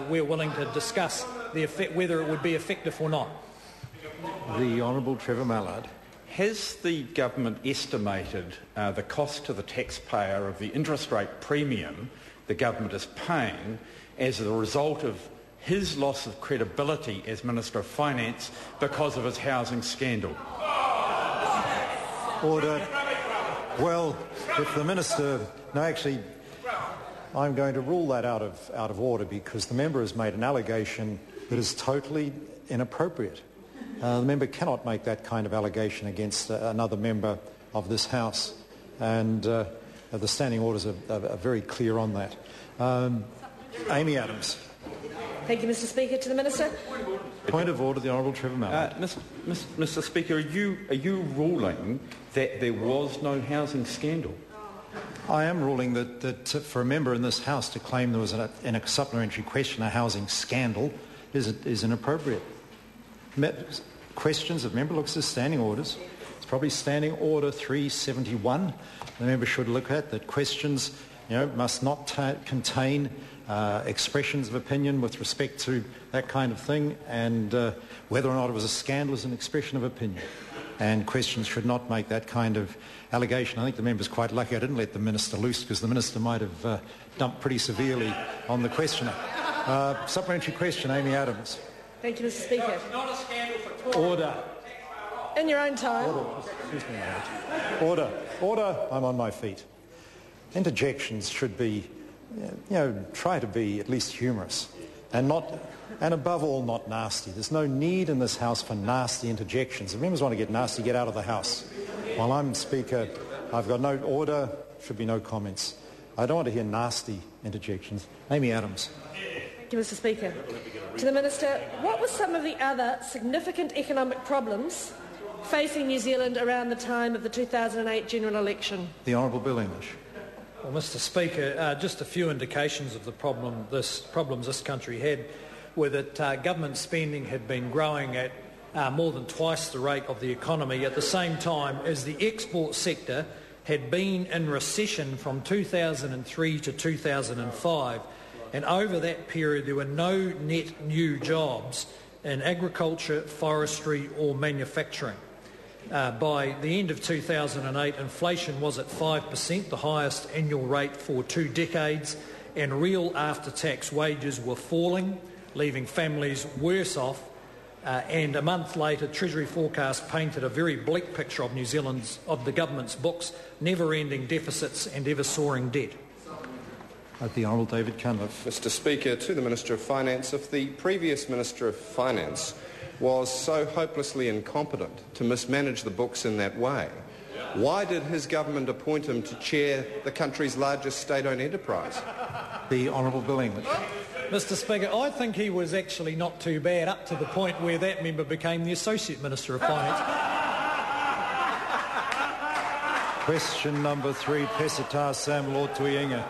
we're willing to discuss the effect, whether it would be effective or not. The Honourable Trevor Mallard. Has the government estimated the cost to the taxpayer of the interest rate premium the government is paying as a result of his loss of credibility as Minister of Finance because of his housing scandal? Order. Well, if the Minister... No, actually, I'm going to rule that out of order because the member has made an allegation that is totally inappropriate. The member cannot make that kind of allegation against another member of this House, and the standing orders are very clear on that. Amy Adams. Thank you, Mr Speaker. To the Minister. Point of order, the Honourable Trevor Mallard. Mr Speaker, are you ruling that there was no housing scandal? I am ruling that for a member in this House to claim there was, in a supplementary question, a housing scandal is inappropriate. Questions, if the member looks at standing orders, it's probably Standing Order 371 the member should look at, that questions must not contain expressions of opinion with respect to that kind of thing, and whether or not it was a scandal is an expression of opinion. And questions should not make that kind of allegation. I think the member's quite lucky I didn't let the Minister loose, because the Minister might have dumped pretty severely on the questioner. Supplementary question, Amy Adams. Thank you, Mr Speaker. It's not a scandal for Tories. Order. In your own time. Order. Excuse me, mate. Order. Order. I'm on my feet. Interjections should be, try to be at least humorous, and above all, not nasty. There's no need in this House for nasty interjections. If members want to get nasty, get out of the House. While I'm Speaker, I've got no order, should be no comments. I don't want to hear nasty interjections. Amy Adams. Thank you, Mr Speaker. To the Minister, what were some of the other significant economic problems facing New Zealand around the time of the 2008 general election? The Honourable Bill English. Well, Mr Speaker, just a few indications of the problems this country had were that government spending had been growing at more than twice the rate of the economy at the same time as the export sector had been in recession from 2003 to 2005. And over that period, there were no net new jobs in agriculture, forestry or manufacturing. By the end of 2008, inflation was at 5%, the highest annual rate for 2 decades, and real after-tax wages were falling, leaving families worse off. And a month later, Treasury forecast painted a very bleak picture of the government's books, never-ending deficits and ever-soaring debt. The Honourable David Cunliffe. Mr Speaker, to the Minister of Finance, if the previous Minister of Finance was so hopelessly incompetent to mismanage the books in that way, why did his government appoint him to chair the country's largest state-owned enterprise? The Honourable Bill English. Mr Speaker, I think he was actually not too bad up to the point where that member became the Associate Minister of Finance. Question number 3, Pesata Sam Lord Tuienga.